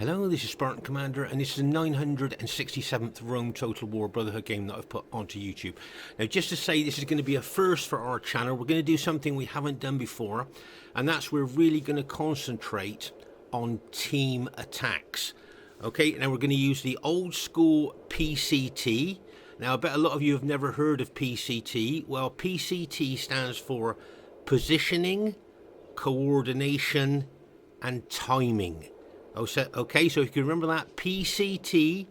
Hello, this is Spartan Commander, and this is the 967th Rome Total War Brotherhood game that I've put onto YouTube. Now, just to say, this is going to be a first for our channel. We're going to do something we haven't done before, and that's we're really going to concentrate on team attacks. Okay, now we're going to use the old school PCT. Now, I bet a lot of you have never heard of PCT. Well, PCT stands for Positioning, Coordination, and Timing. Okay, so if you can remember that, PCT,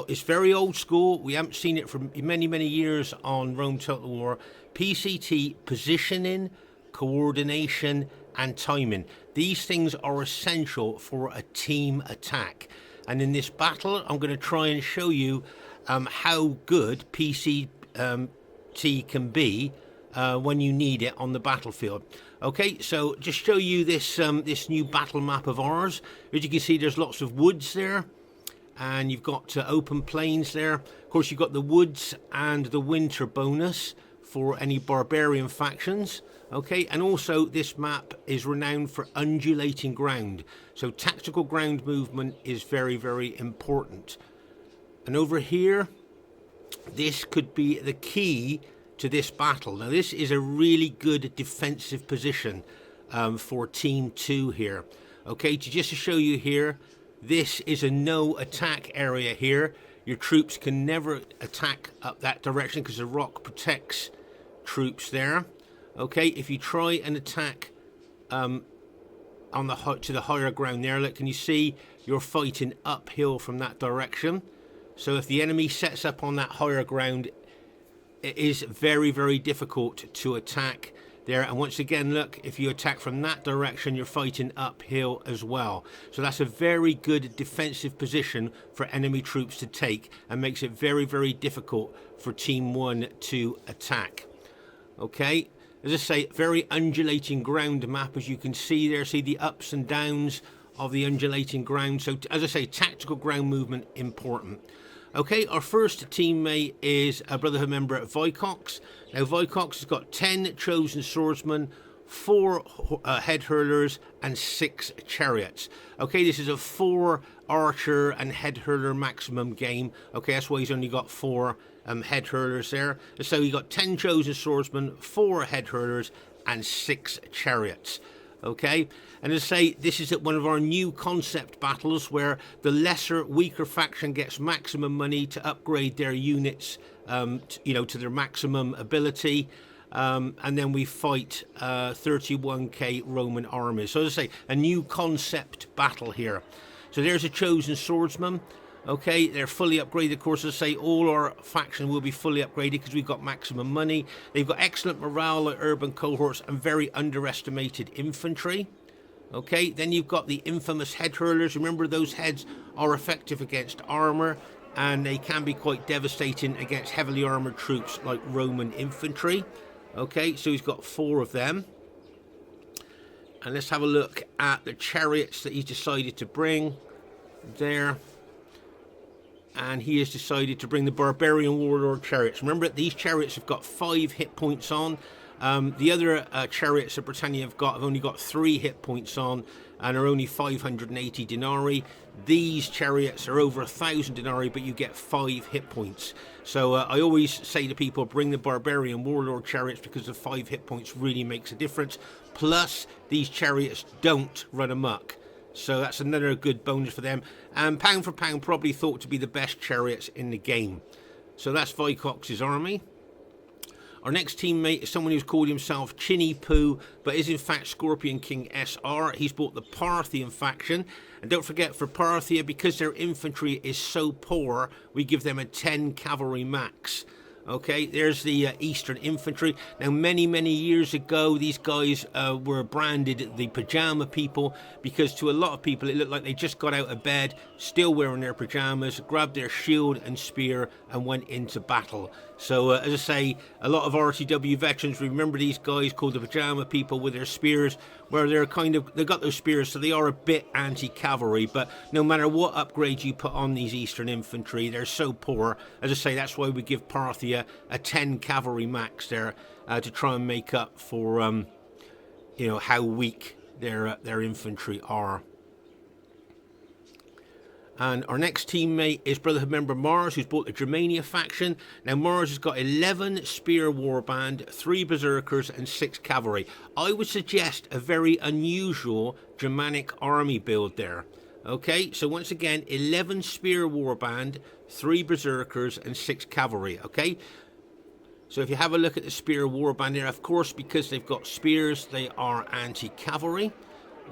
it's very old school. We haven't seen it for many, many years on Rome Total War. PCT, positioning, coordination, and timing. These things are essential for a team attack. And in this battle, I'm going to try and show you how good PCT can be when you need it on the battlefield. Okay, so just show you this this new battle map of ours. As you can see, there's lots of woods there, and you've got open plains there. Of course, you've got the woods and the winter bonus for any barbarian factions. Okay, and also this map is renowned for undulating ground, so tactical ground movement is very, very important. And over here, this could be the key to this battle. Now, this is a really good defensive position for Team 2 here. Okay, just to show you here, this is a no attack area here. Your troops can never attack up that direction because the rock protects troops there. Okay, if you try and attack on to the higher ground there, look, can you see you're fighting uphill from that direction? So if the enemy sets up on that higher ground, it is very, very difficult to attack there. And once again, look, if you attack from that direction, you're fighting uphill as well. So that's a very good defensive position for enemy troops to take, and makes it very, very difficult for Team 1 to attack. Okay, as I say, very undulating ground map, as you can see there. See the ups and downs of the undulating ground. So as I say, tactical ground movement important. Okay, our first teammate is a Brotherhood member at Vicox. Now, Vicox has got 10 chosen swordsmen, 4 head hurlers, and 6 chariots. Okay, this is a 4 archer and head hurler maximum game. Okay, that's why he's only got 4 head hurlers there. So he got 10 chosen swordsmen, 4 head hurlers, and 6 chariots. Okay, and as I say, this is one of our new concept battles where the lesser, weaker faction gets maximum money to upgrade their units, to their maximum ability, and then we fight 31k Roman armies. So as I say, a new concept battle here. So there's a chosen swordsman. Okay, they're fully upgraded. Of course, as I say, all our factions will be fully upgraded because we've got maximum money. They've got excellent morale, like urban cohorts, and very underestimated infantry. Okay, then you've got the infamous head hurlers. Remember, those heads are effective against armor, and they can be quite devastating against heavily armored troops like Roman infantry. Okay, so he's got 4 of them. And let's have a look at the chariots that he's decided to bring there. And he has decided to bring the Barbarian Warlord chariots. Remember, these chariots have got 5 hit points on. The other chariots that Britannia have only got 3 hit points on, and are only 580 denarii. These chariots are over 1,000 denarii, but you get 5 hit points. So I always say to people, bring the Barbarian Warlord chariots because the 5 hit points really makes a difference. Plus, these chariots don't run amok. So that's another good bonus for them. And pound for pound, probably thought to be the best chariots in the game. So that's Vicox's army. Our next teammate is someone who's called himself Chinny Poo, but is in fact Scorpion King SR. He's bought the Parthian faction. And don't forget, for Parthia, because their infantry is so poor, we give them a 10 cavalry max. Okay, there's the Eastern Infantry. Now, many, many years ago, these guys were branded the pajama people because to a lot of people, it looked like they just got out of bed, still wearing their pajamas, grabbed their shield and spear and went into battle. So, as I say, a lot of RTW veterans remember these guys called the pajama people with their spears, where they've got those spears, so they are a bit anti-cavalry, but no matter what upgrade you put on these Eastern Infantry, they're so poor. As I say, that's why we give Parthia a 10 cavalry max there to try and make up for how weak their infantry are. And our next teammate is Brotherhood member Mars, who's bought the Germania faction. Now, Mars has got 11 Spear Warband, 3 Berserkers, and 6 Cavalry. I would suggest a very unusual Germanic army build there. Okay, so once again, 11 Spear Warband, 3 Berserkers, and 6 Cavalry. Okay, so if you have a look at the Spear Warband there, of course, because they've got spears, they are anti-cavalry.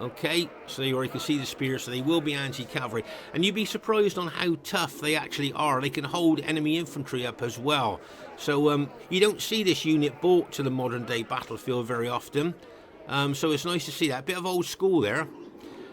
Okay, so you already can see the spears, so they will be anti-cavalry. And you'd be surprised on how tough they actually are. They can hold enemy infantry up as well. So you don't see this unit brought to the modern day battlefield very often. So it's nice to see that. A bit of old school there.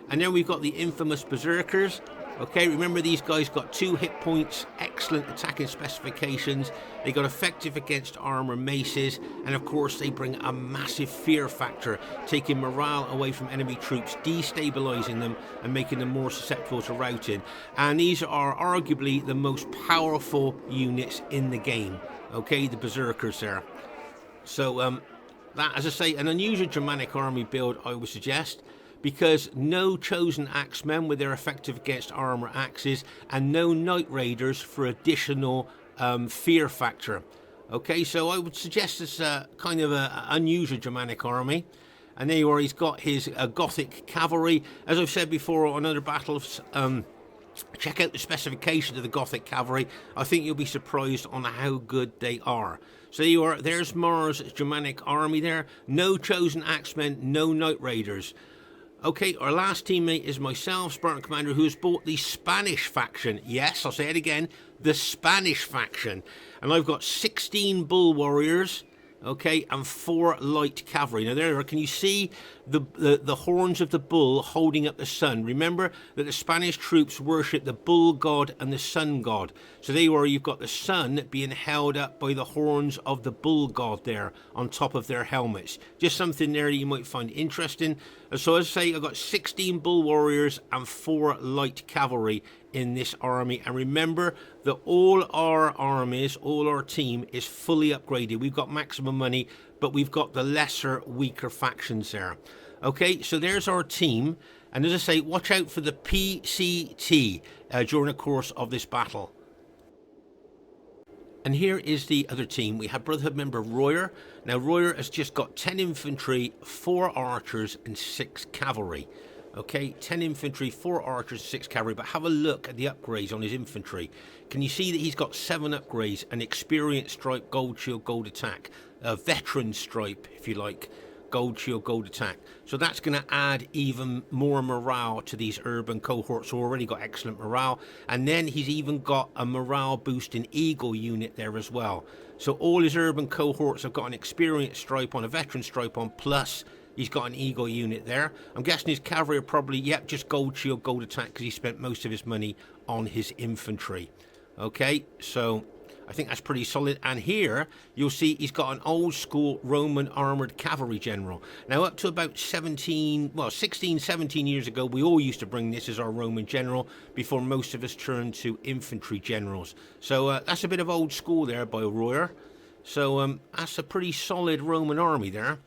And then we've got the infamous Berserkers. Okay, remember these guys got 2 hit points, excellent attacking specifications. They got effective against armor maces, and of course they bring a massive fear factor, taking morale away from enemy troops, destabilizing them and making them more susceptible to routing. And these are arguably the most powerful units in the game. Okay, the Berserkers there. So that, as I say, an unusual Germanic army build I would suggest, because no chosen axemen with their effective against armor axes, and no Night Raiders for additional fear factor. Okay, so I would suggest it's kind of an unusual Germanic army. And there you are, he's got his Gothic cavalry. As I've said before on other battles, check out the specification of the Gothic cavalry. I think you'll be surprised on how good they are. So there you are, there's Mars' Germanic army there. No chosen axemen, no Night Raiders. Okay, our last teammate is myself, Spartan Commander, who has bought the Spanish faction. Yes, I'll say it again, the Spanish faction. And I've got 16 Bull Warriors, okay, and 4 light cavalry. Now there, can you see the horns of the bull holding up the sun? Remember that the Spanish troops worship the bull god and the sun god. So there you are, you've got the sun being held up by the horns of the bull god there on top of their helmets. Just something there that you might find interesting. So as I say, I've got 16 Bull Warriors and 4 light cavalry in this army. And remember that all our armies, all our team is fully upgraded. We've got maximum money, but we've got the lesser, weaker factions there. Okay, so there's our team. And as I say, watch out for the PCT during the course of this battle. And here is the other team. We have Brotherhood member Royer. Now Royer has just got 10 infantry, 4 archers and 6 cavalry. Okay, 10 infantry, 4 archers, 6 cavalry. But have a look at the upgrades on his infantry. Can you see that he's got 7 upgrades? An experienced stripe, gold shield, gold attack. A veteran stripe, if you like. Gold shield, gold attack. So that's going to add even more morale to these urban cohorts who already got excellent morale. And then he's even got a morale boosting eagle unit there as well. So all his urban cohorts have got an experienced stripe on, a veteran stripe on, plus he's got an eagle unit there. I'm guessing his cavalry are probably, yep, just gold shield, gold attack, because he spent most of his money on his infantry. Okay, so I think that's pretty solid. And here you'll see he's got an old school Roman armored cavalry general. Now up to about 16, 17 years ago, we all used to bring this as our Roman general before most of us turned to infantry generals. So that's a bit of old school there by Royer. So that's a pretty solid Roman army there.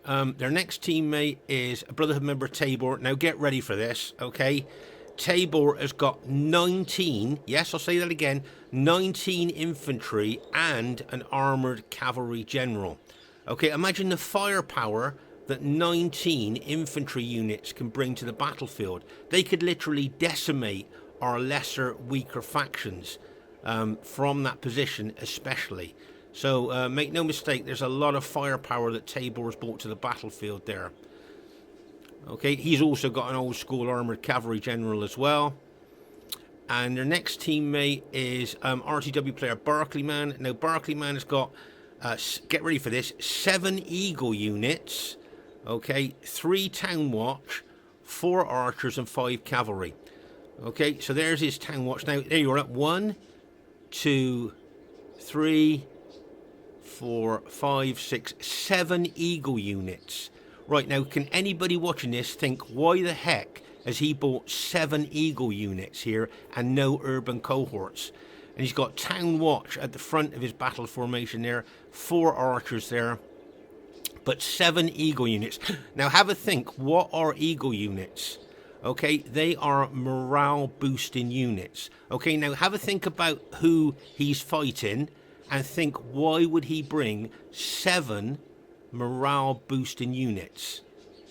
Their next teammate is a Brotherhood member Tabor. Now get ready for this, okay? Tabor has got 19, yes, I'll say that again, 19 infantry and an armoured cavalry general. Okay, imagine the firepower that 19 infantry units can bring to the battlefield. They could literally decimate our lesser, weaker factions from that position especially. So make no mistake, there's a lot of firepower that Tabor has brought to the battlefield there. Okay, he's also got an old school armoured cavalry general as well. And their next teammate is RTW player Barclayman. Now Barclayman has got, get ready for this, 7 eagle units. Okay, 3 town watch, 4 archers and 5 cavalry. Okay, so there's his town watch. Now there you are at 1, 2, 3, 4, 5, 6, 7 eagle units. Right, now can anybody watching this think, why the heck has he bought 7 eagle units here and no urban cohorts? And he's got town watch at the front of his battle formation there, 4 archers there, but 7 eagle units. Now have a think, what are eagle units? Okay, they are morale boosting units. Okay, now have a think about who he's fighting and think, why would he bring 7 morale boosting units?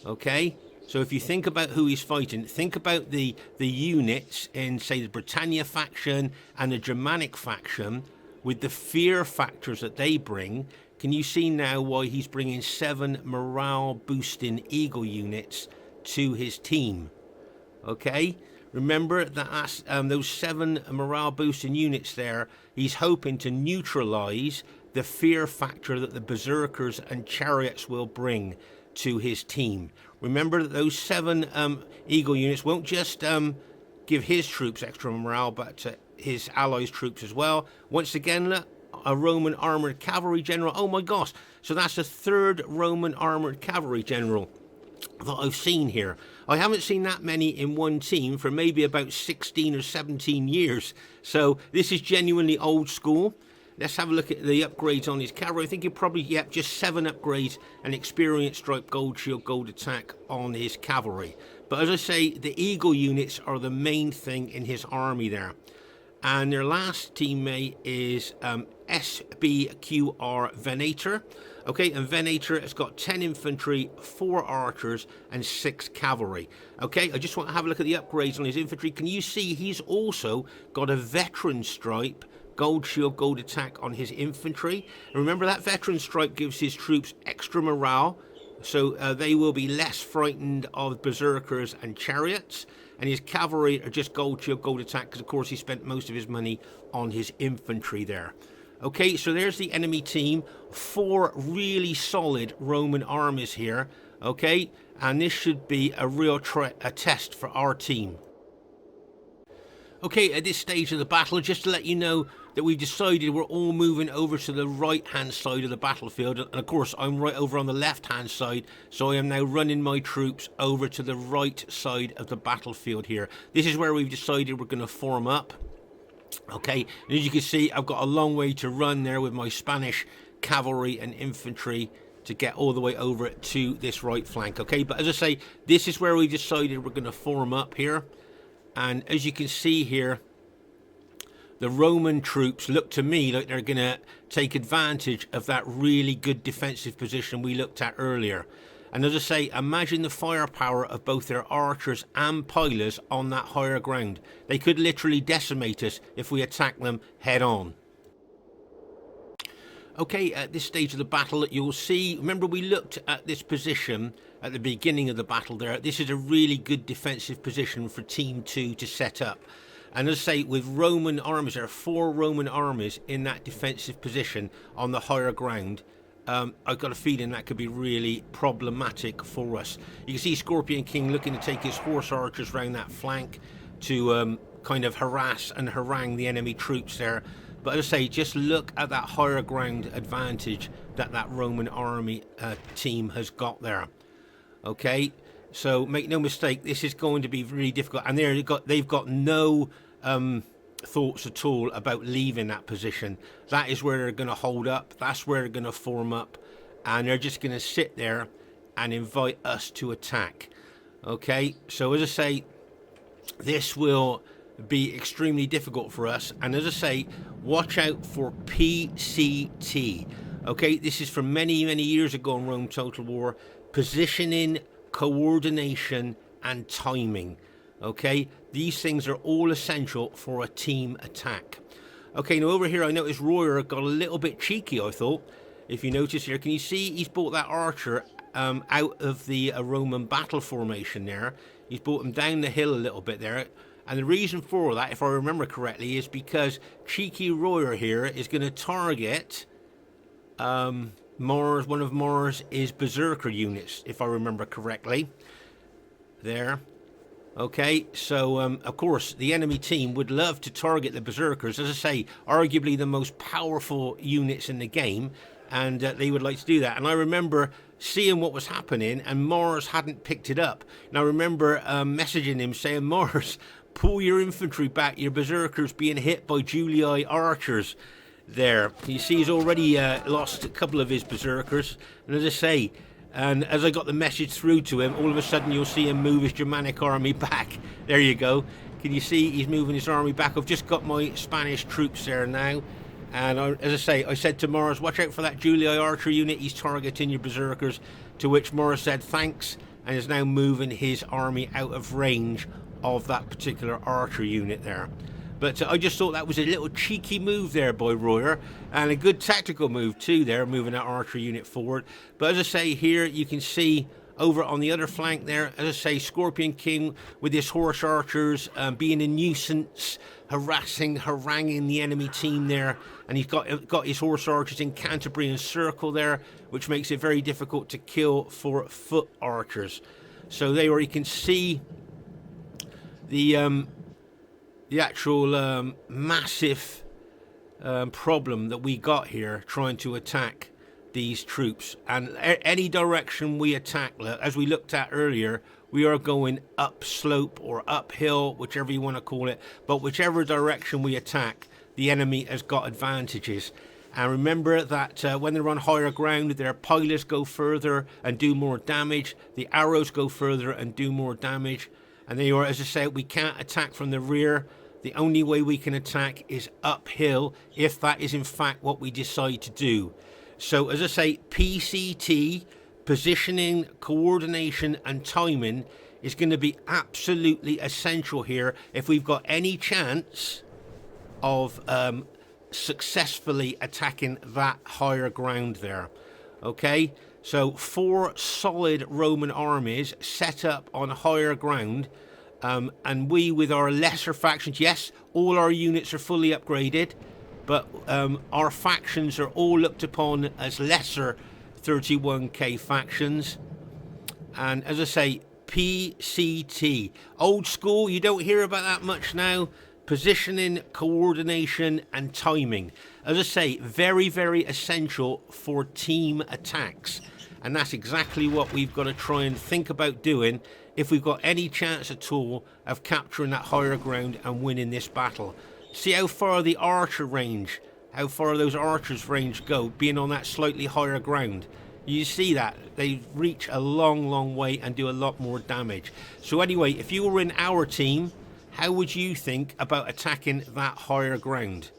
Okay, so if you think about who he's fighting, think about the units in, say, the Britannia faction and the Germanic faction with the fear factors that they bring. Can you see now why he's bringing 7 morale boosting eagle units to his team? Okay, remember that those 7 morale boosting units there, he's hoping to neutralize the fear factor that the berserkers and chariots will bring to his team. Remember that those 7 eagle units won't just give his troops extra morale, but his allies' troops as well. Once again, look, a Roman armored cavalry general. Oh my gosh, so that's the 3rd Roman armored cavalry general that I've seen here. I haven't seen that many in one team for maybe about 16 or 17 years. So this is genuinely old school. Let's have a look at the upgrades on his cavalry. I think he'll probably get just 7 upgrades and experience stripe, gold shield, gold attack on his cavalry. But as I say, the eagle units are the main thing in his army there. And their last teammate is SPQR Venator. Okay, and Venator has got 10 infantry, 4 archers, and 6 cavalry. Okay, I just want to have a look at the upgrades on his infantry. Can you see he's also got a veteran stripe, gold shield, gold attack on his infantry? And remember, that veteran stripe gives his troops extra morale, so they will be less frightened of berserkers and chariots. And his cavalry are just gold shield, gold attack, because of course he spent most of his money on his infantry there. Okay, so there's the enemy team. 4 really solid Roman armies here. Okay, and this should be a real test for our team. Okay, at this stage of the battle, just to let you know that we've decided we're all moving over to the right-hand side of the battlefield. And of course, I'm right over on the left-hand side, so I am now running my troops over to the right side of the battlefield here. This is where we've decided we're going to form up. Okay, and as you can see, I've got a long way to run there with my Spanish cavalry and infantry to get all the way over to this right flank. Okay, but as I say, this is where we've decided we're going to form up here. And as you can see here, the Roman troops look to me like they're going to take advantage of that really good defensive position we looked at earlier. And as I say, imagine the firepower of both their archers and pilers on that higher ground. They could literally decimate us if we attack them head on. Okay, at this stage of the battle, you'll see, remember we looked at this position at the beginning of the battle there. This is a really good defensive position for Team 2 to set up. And as I say, with Roman armies, there are 4 Roman armies in that defensive position on the higher ground. I've got a feeling that could be really problematic for us. You can see Scorpion King looking to take his horse archers around that flank to kind of harass and harangue the enemy troops there. But as I say, just look at that higher ground advantage that that Roman army team has got there. Okay, so make no mistake, this is going to be really difficult. And they've got no thoughts at all about leaving that position. That is where they're going to hold up. That's where they're going to form up. And they're just going to sit there and invite us to attack. Okay, so as I say, this will be extremely difficult for us. And as I say, watch out for PCT. Okay, this is from many, many years ago in Rome Total War. Positioning, coordination, and timing. Okay, these things are all essential for a team attack. Okay, now over here I noticed Royer got a little bit cheeky, I thought. If you notice here, can you see he's brought that archer out of the Roman battle formation there. He's brought him down the hill a little bit there. And the reason for that, if I remember correctly, is because cheeky Royer here is going to target Mars, one of Mars' berserker units, if I remember correctly. There. Okay, so of course the enemy team would love to target the berserkers, as I say, arguably the most powerful units in the game, and they would like to do that. And I remember seeing what was happening, and Mars hadn't picked it up. And I remember messaging him saying, Mars, pull your infantry back, your berserkers being hit by Julii archers. There, you see he's already lost a couple of his berserkers, and as I say, And as I got the message through to him, all of a sudden you'll see him move his Germanic army back. There you go. Can you see he's moving his army back? I've just got my Spanish troops there now. And as I say, I said to Morris, watch out for that Julii archer unit. He's targeting your berserkers. To which Morris said thanks, and is now moving his army out of range of that particular archer unit there. But I just thought that was a little cheeky move there by Royer, and a good tactical move too there, moving that archer unit forward. But as I say, here you can see over on the other flank there, as I say, Scorpion King with his horse archers being a nuisance, haranguing the enemy team there. And he's got his horse archers in Canterbury and Circle there, which makes it very difficult to kill for foot archers. So there you can see the actual massive problem that we got here trying to attack these troops. And any direction we attack, as we looked at earlier, we are going upslope or uphill, whichever you want to call it. But whichever direction we attack, the enemy has got advantages. And remember that when they're on higher ground, their pillars go further and do more damage. The arrows go further and do more damage. And they are, as I say, we can't attack from the rear. The only way we can attack is uphill, if that is in fact what we decide to do. So as I say, PCT, positioning, coordination and timing, is going to be absolutely essential here if we've got any chance of successfully attacking that higher ground there. Okay, so 4 solid Roman armies set up on higher ground, and we with our lesser factions, yes, all our units are fully upgraded, but our factions are all looked upon as lesser 31k factions. And as I say, PCT, old school, you don't hear about that much now. Positioning, coordination and timing, as I say, very, very essential for team attacks. And that's exactly what we've got to try and think about doing if we've got any chance at all of capturing that higher ground and winning this battle. See how far the archer range, how far those archers range go, being on that slightly higher ground. You see that they reach a long way and do a lot more damage. So anyway, if you were in our team, how would you think about attacking that higher ground?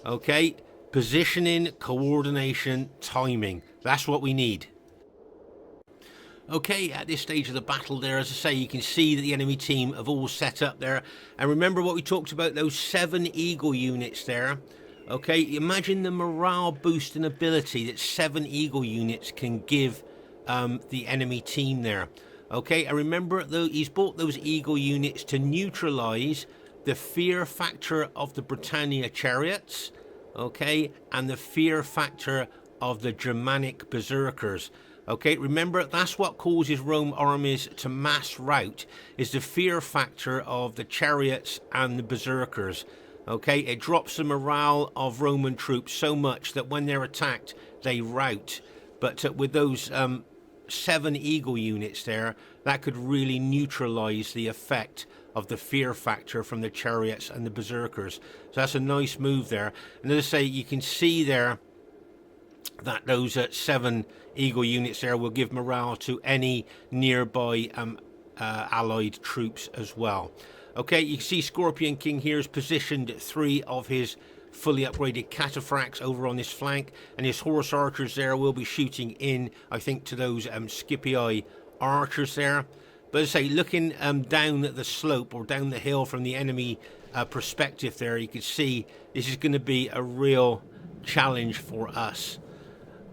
Okay, positioning, coordination, timing, that's what we need. Okay, at this stage of the battle there, as I say, you can see that the enemy team have all set up there. And remember what we talked about, those 7 Eagle units there. Okay, imagine the morale boosting ability that 7 Eagle units can give the enemy team there. Okay, and remember though, he's bought those Eagle units to neutralize the fear factor of the Britannia chariots, okay, and the fear factor of the Germanic berserkers. Okay, remember that's what causes Rome armies to mass rout, is the fear factor of the chariots and the berserkers. Okay, it drops the morale of Roman troops so much that when they're attacked, they rout. But with those 7 Eagle units there, that could really neutralize the effect of the fear factor from the chariots and the berserkers. So that's a nice move there. And as I say, you can see there that those 7 Eagle units there will give morale to any nearby allied troops as well. Okay, you can see Scorpion King here has positioned 3 of his fully upgraded cataphracts over on this flank, and his horse archers there will be shooting in, I think, to those Scipii archers there. But as I say, looking down at the slope or down the hill from the enemy perspective there, you can see this is going to be a real challenge for us.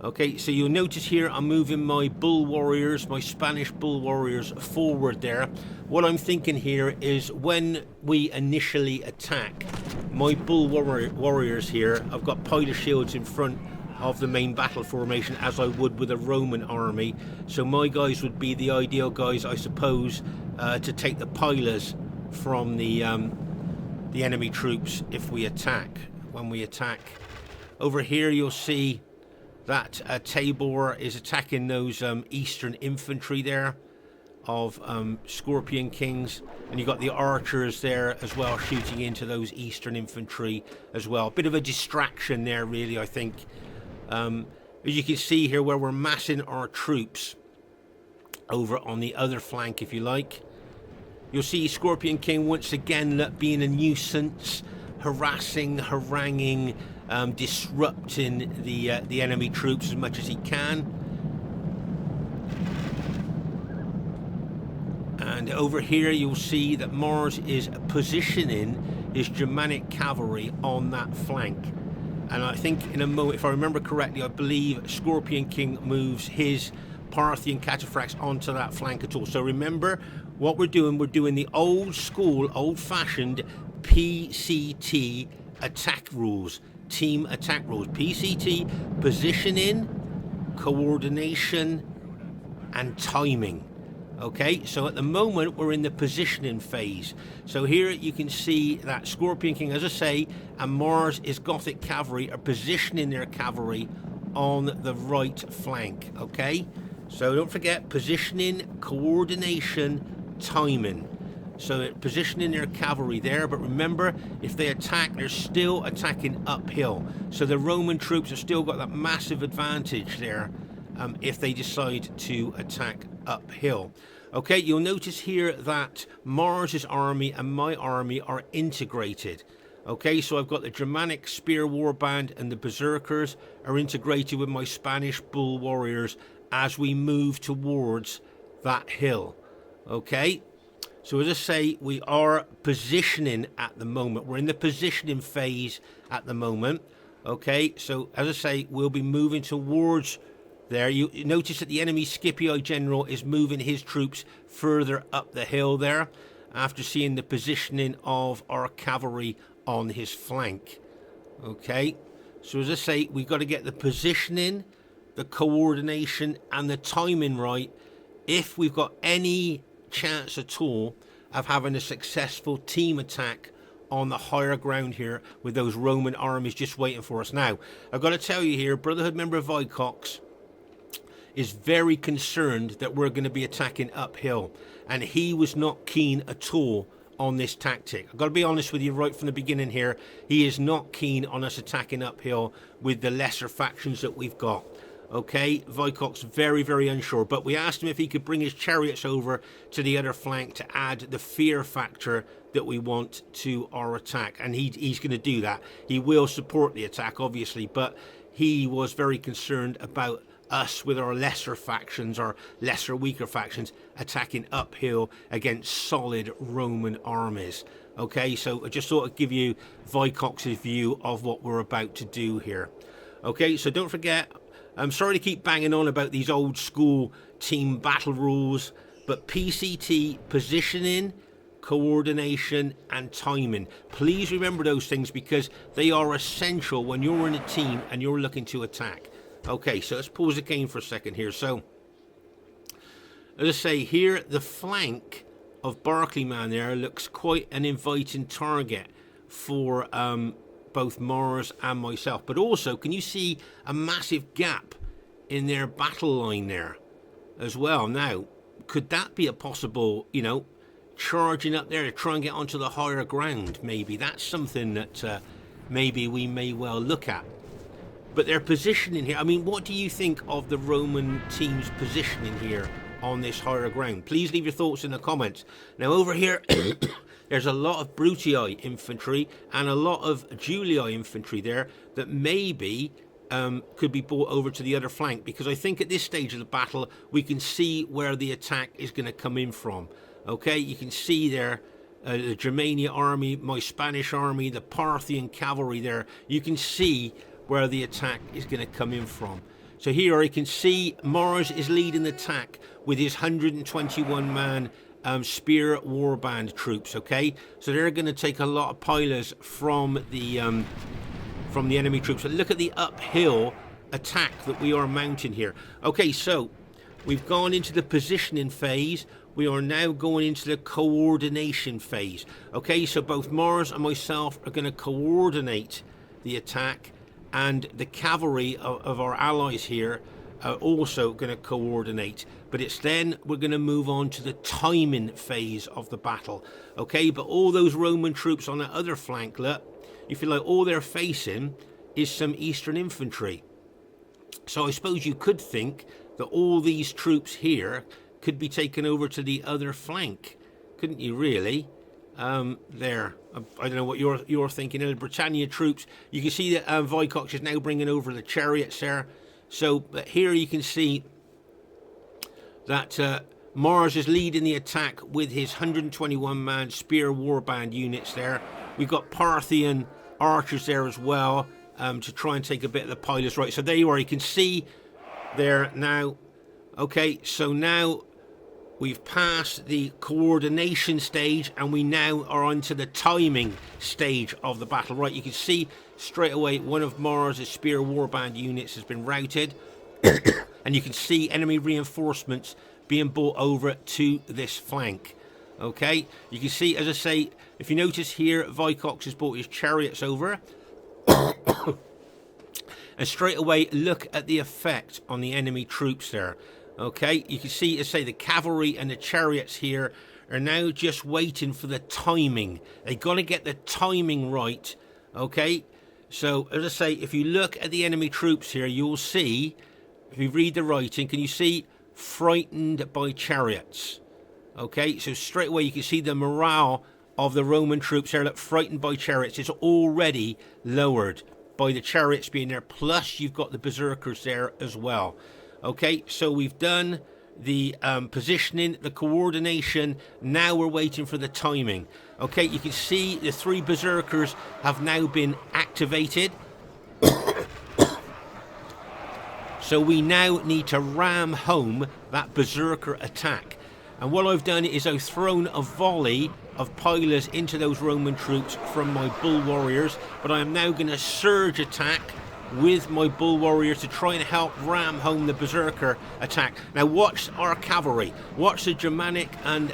Okay, so you'll notice here I'm moving my bull warriors, my Spanish bull warriors forward there. What I'm thinking here is when we initially attack, my bull warriors here, I've got pillar shields in front of the main battle formation as I would with a Roman army. So my guys would be the ideal guys, I suppose, to take the pillars from the enemy troops if we attack, when we attack. Over here you'll see that Tabor is attacking those eastern infantry there of Scorpion Kings, and you've got the archers there as well shooting into those eastern infantry as well. Bit of a distraction there really, I think. As you can see here where we're massing our troops, over on the other flank, if you like. You'll see Scorpion King once again being a nuisance, harassing, haranguing, disrupting the enemy troops as much as he can. And over here you'll see that Mars is positioning his Germanic cavalry on that flank. And I think in a moment, if I remember correctly, I believe Scorpion King moves his Parthian cataphracts onto that flank at all. So remember what we're doing the old school, old-fashioned PCT attack rules, team attack rules. PCT, positioning, coordination, and timing. Okay, so at the moment we're in the positioning phase. So here you can see that Scorpion King, as I say, and Mars' Gothic cavalry are positioning their cavalry on the right flank. Okay, so don't forget positioning, coordination, timing. So they're positioning their cavalry there, but remember, if they attack, they're still attacking uphill. So the Roman troops have still got that massive advantage there if they decide to attack uphill. Okay, you'll notice here that Mars' army and my army are integrated. Okay, so I've got the Germanic Spear Warband and the Berserkers are integrated with my Spanish Bull Warriors as we move towards that hill. Okay, so as I say, we are positioning at the moment. We're in the positioning phase at the moment. Okay, so as I say, we'll be moving towards there. You notice that the enemy Scipio general is moving his troops further up the hill there after seeing the positioning of our cavalry on his flank. Okay, so as I say, we've got to get the positioning, the coordination and the timing right if we've got any chance at all of having a successful team attack on the higher ground here with those Roman armies just waiting for us. Now, I've got to tell you here, Brotherhood member Vicox is very concerned that we're going to be attacking uphill, and he was not keen at all on this tactic. I've got to be honest with you right from the beginning here. He is not keen on us attacking uphill with the lesser factions that we've got. Okay, Vicox very, very unsure, but we asked him if he could bring his chariots over to the other flank to add the fear factor that we want to our attack, and he's going to do that. He will support the attack, obviously, but he was very concerned about us with our lesser factions, our lesser weaker factions, attacking uphill against solid Roman armies. Okay, so I just thought I'd give you Vicox's view of what we're about to do here. Okay, so don't forget, I'm sorry to keep banging on about these old school team battle rules, but PCT, positioning, coordination and timing. Please remember those things because they are essential when you're in a team and you're looking to attack. Okay, so let's pause the game for a second here. So, as I say here, the flank of Barclayman there looks quite an inviting target for both Mars and myself. But also, can you see a massive gap in their battle line there as well? Now, could that be a possible, you know, charging up there to try and get onto the higher ground? Maybe that's something that maybe we may well look at. But their positioning here, I mean, what do you think of the Roman team's positioning here on this higher ground? Please leave your thoughts in the comments. Now over here, there's a lot of Brutii infantry and a lot of Julii infantry there that maybe could be brought over to the other flank, because I think at this stage of the battle, we can see where the attack is going to come in from. Okay, you can see there the Germania army, my Spanish army, the Parthian cavalry there. You can see where the attack is going to come in from. So here you can see Mars is leading the attack with his 121-man spear warband troops. Okay, so they're going to take a lot of pilers from the enemy troops. But look at the uphill attack that we are mounting here. Okay, so we've gone into the positioning phase. We are now going into the coordination phase. Okay, so both Mars and myself are going to coordinate the attack, and the cavalry of our allies here are also going to coordinate. But it's then we're going to move on to the timing phase of the battle. Okay, but all those Roman troops on that other flank, look, you feel like all they're facing is some Eastern infantry. So I suppose you could think that all these troops here could be taken over to the other flank, couldn't you really? There, I don't know what you're thinking. The Britannia troops, you can see that Vicox is now bringing over the chariots there. So here you can see that Mars is leading the attack with his 121-man spear warband units there. We've got Parthian archers there as well, to try and take a bit of the pilots right. So there you are, you can see there now. Okay, so now we've passed the coordination stage and we now are onto the timing stage of the battle. Right, you can see straight away one of Mars' spear warband units has been routed. And you can see enemy reinforcements being brought over to this flank. Okay, you can see, as I say, if you notice here, Vicox has brought his chariots over. And straight away, look at the effect on the enemy troops there. Okay, you can see, as I say, the cavalry and the chariots here are now just waiting for the timing. They've got to get the timing right. Okay, so as I say, if you look at the enemy troops here, you'll see, if you read the writing, can you see frightened by chariots? Okay, so straight away you can see the morale of the Roman troops there. Look, frightened by chariots. It's already lowered by the chariots being there. Plus you've got the berserkers there as well. Okay, so we've done the positioning, the coordination. Now we're waiting for the timing. Okay, you can see the 3 berserkers have now been activated. So we now need to ram home that berserker attack. And what I've done is I've thrown a volley of pilers into those Roman troops from my bull warriors. But I am now going to surge attack with my bull warriors to try and help ram home the berserker attack. Now watch our cavalry. Watch the Germanic and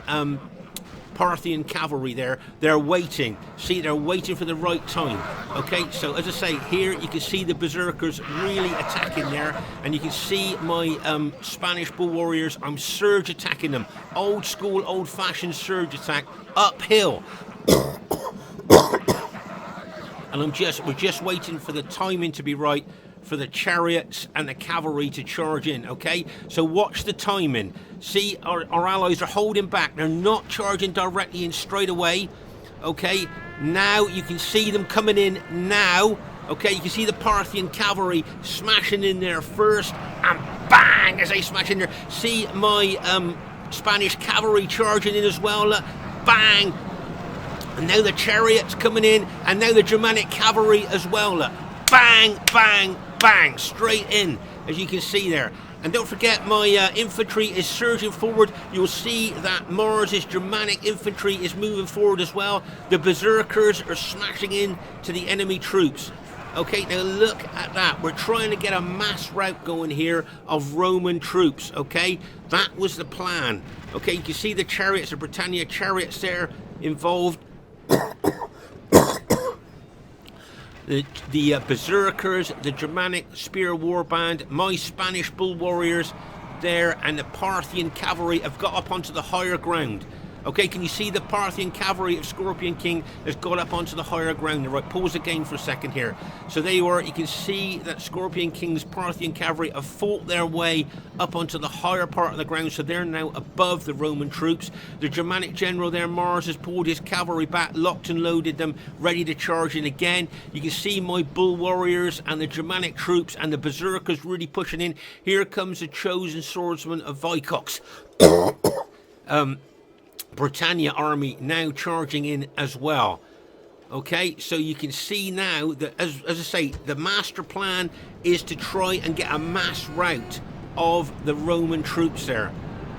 Parthian cavalry there. They're waiting. See, they're waiting for the right time. Okay, so as I say, here you can see the berserkers really attacking there, and you can see my Spanish bull warriors. I'm surge attacking them. Old school, old fashioned surge attack uphill. And we're just waiting for the timing to be right for the chariots and the cavalry to charge in. Okay, so watch the timing. See, our allies are holding back. They're not charging directly in straight away. Okay, now you can see them coming in now. Okay, you can see the Parthian cavalry smashing in there first, and bang, as they smash in there. See my Spanish cavalry charging in as well. Look, bang. And now the chariots coming in, and now the Germanic cavalry as well. Look, bang, bang, bang, straight in, as you can see there. And don't forget, my infantry is surging forward. You'll see that Mars' Germanic infantry is moving forward as well. The berserkers are smashing in to the enemy troops. Okay, now look at that. We're trying to get a mass rout going here of Roman troops. Okay, that was the plan. Okay, you can see the chariots, the Britannia chariots there involved. The berserkers, the Germanic spear warband, my Spanish bull warriors there, and the Parthian cavalry have got up onto the higher ground. Okay, can you see the Parthian cavalry of Scorpion King has got up onto the higher ground? Right, pause the game for a second here. So there you are. You can see that Scorpion King's Parthian cavalry have fought their way up onto the higher part of the ground, so they're now above the Roman troops. The Germanic general there, Mars, has pulled his cavalry back, locked and loaded them, ready to charge in again. You can see my bull warriors and the Germanic troops and the berserkers really pushing in. Here comes the chosen swordsman of Vicox. Britannia army now charging in as well. Okay, so you can see now that, as I say, the master plan is to try and get a mass rout of the Roman troops there.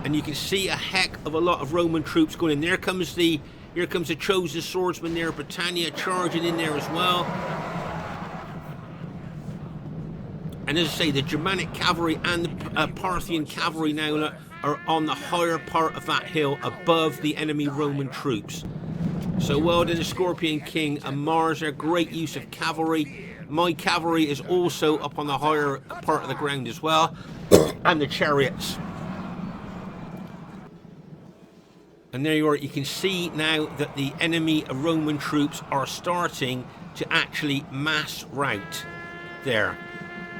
And you can see a heck of a lot of Roman troops going in. Here comes the chosen swordsman there, Britannia charging in there as well. And as I say, the Germanic cavalry and the Parthian cavalry now are on the higher part of that hill above the enemy Roman troops. So well done, the Scorpion King and Mars. A great use of cavalry. My cavalry is also up on the higher part of the ground as well, and the chariots. And there you are. You can see now that the enemy Roman troops are starting to actually mass rout there.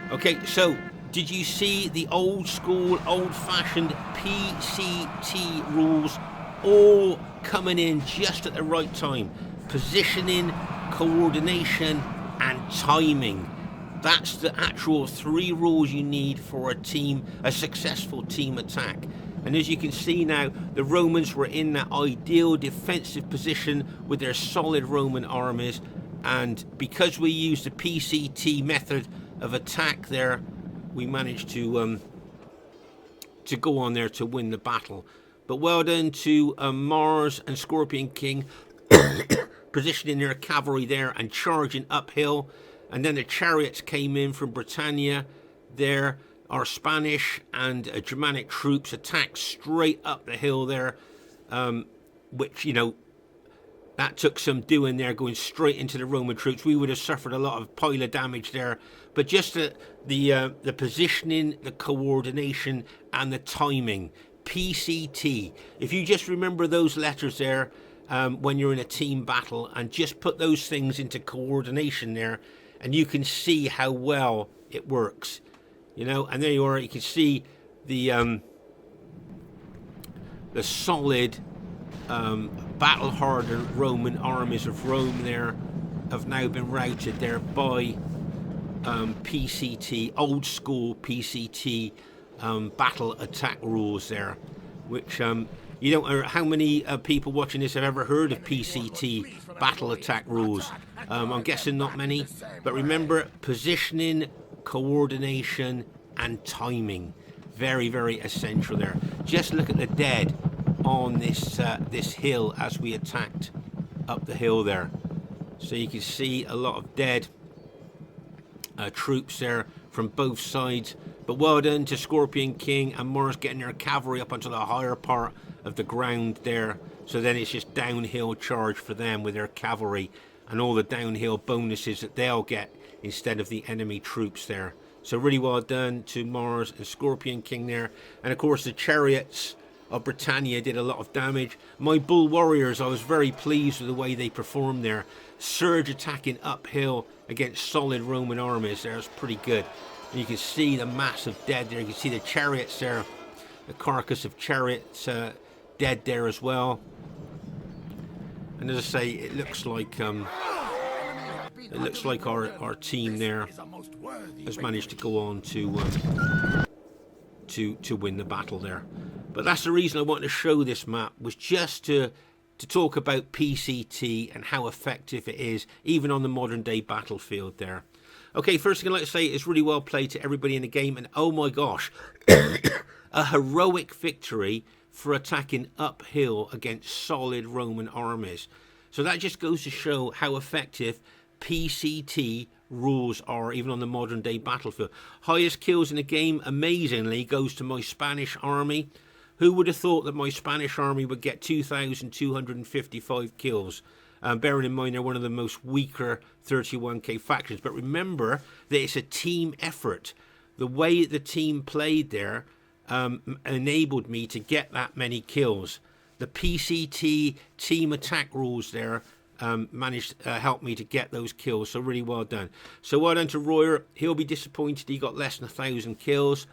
Okay, so Did you see the old school, old-fashioned PCT rules all coming in just at the right time? Positioning, coordination, and timing. That's the actual 3 rules you need for a successful team attack. And as you can see now, the Romans were in that ideal defensive position with their solid Roman armies. And because we used the PCT method of attack there, we managed to go on there to win the battle. But well done to Mars and Scorpion King positioning their cavalry there and charging uphill. And then the chariots came in from Britannia. There, our Spanish and Germanic troops attacked straight up the hill there, which, you know, that took some doing there, going straight into the Roman troops. We would have suffered a lot of pile of damage there. But just the positioning, the coordination, and the timing. PCT. If you just remember those letters there when you're in a team battle, and just put those things into coordination there, and you can see how well it works. You know, and there you are. You can see the solid, battle-hardened Roman armies of Rome there have now been routed there by PCT, old school PCT battle attack rules there, which you don't know how many people watching this have ever heard of PCT battle attack rules. I'm guessing not many, but remember, positioning, coordination, and timing, very, very essential there. Just look at the dead on this hill as we attacked up the hill there. So you can see a lot of dead troops there from both sides. But well done to Scorpion King and Mars getting their cavalry up onto the higher part of the ground there. So then it's just downhill charge for them with their cavalry and all the downhill bonuses that they'll get instead of the enemy troops there. So really well done to Mars and Scorpion King there. And of course the chariots of Britannia did a lot of damage. My bull warriors, I was very pleased with the way they performed there. Surge attacking uphill against solid Roman armies there. It's pretty good. And you can see the massive dead there. You can see the chariots there, the carcass of chariots dead there as well. And as I say, it looks like our team there has managed to go on to win the battle there. But that's the reason I wanted to show this map, was just to talk about PCT and how effective it is, even on the modern day battlefield there. Okay, first thing I'd like to say is really well played to everybody in the game, and oh my gosh, a heroic victory for attacking uphill against solid Roman armies. So that just goes to show how effective PCT rules are even on the modern day battlefield. Highest kills in the game, amazingly, goes to my Spanish army. Who would have thought that my Spanish army would get 2,255 kills? Bearing in mind they're one of the most weaker 31k factions. But remember that it's a team effort. The way the team played there enabled me to get that many kills. The PCT team attack rules there managed to help me to get those kills. So really well done. So well done to Royer. He'll be disappointed he got less than 1,000 kills.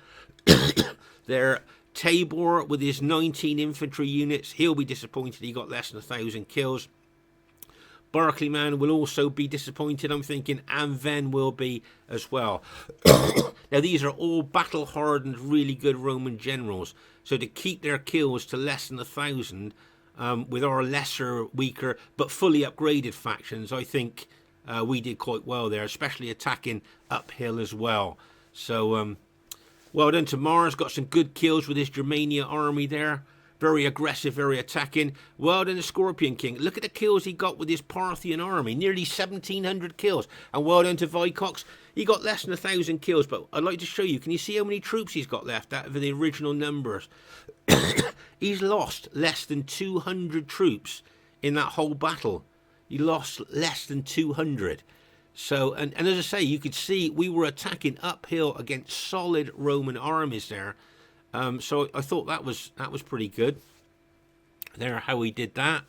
There. Tabor with his 19 infantry units, he'll be disappointed he got less than 1,000 kills. Barclayman will also be disappointed, I'm thinking, and Ven will be as well. Now these are all battle hardened, really good Roman generals, so to keep their kills to less than 1,000 with our lesser, weaker but fully upgraded factions, I think we did quite well there, especially attacking uphill as well. So well done to Mars, got some good kills with his Germania army there. Very aggressive, very attacking. Well done to Scorpion King. Look at the kills he got with his Parthian army. Nearly 1,700 kills. And well done to Vicox. He got less than 1,000 kills, but I'd like to show you. Can you see how many troops he's got left out of the original numbers? He's lost less than 200 troops in that whole battle. He lost less than 200. So, and as I say, you could see we were attacking uphill against solid Roman armies there. So I thought that was pretty good. There, how we did that.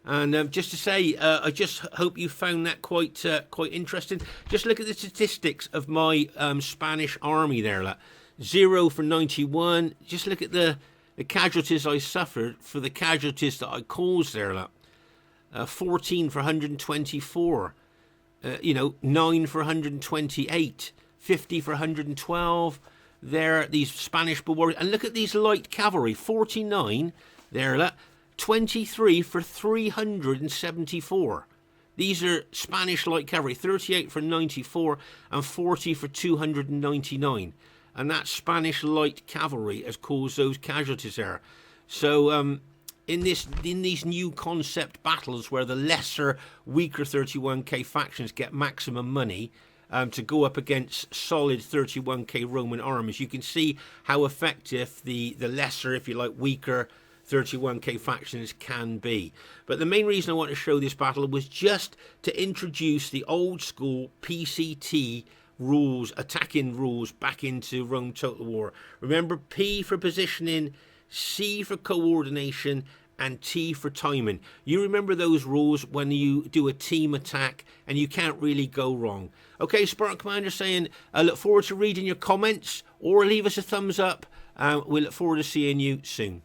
And just to say, I just hope you found that quite interesting. Just look at the statistics of my Spanish army there. Like 0 for 91. Just look at the casualties I suffered for the casualties that I caused there. Like 14 for 124. 9 for 128. 50 for 112. There, these Spanish warriors. And look at these light cavalry. 49 there. Like 23 for 374. These are Spanish light cavalry. 38 for 94 and 40 for 299. And that Spanish light cavalry has caused those casualties there. So in these new concept battles where the lesser, weaker 31k factions get maximum money to go up against solid 31k Roman armies, you can see how effective the lesser, if you like, weaker 31k factions can be. But the main reason I want to show this battle was just to introduce the old school PCT rules, attacking rules, back into Rome Total War. Remember, P for positioning, C for coordination, and T for timing. You remember those rules when you do a team attack, and you can't really go wrong. Okay, Spartan Commander saying, I look forward to reading your comments, or leave us a thumbs up. We look forward to seeing you soon.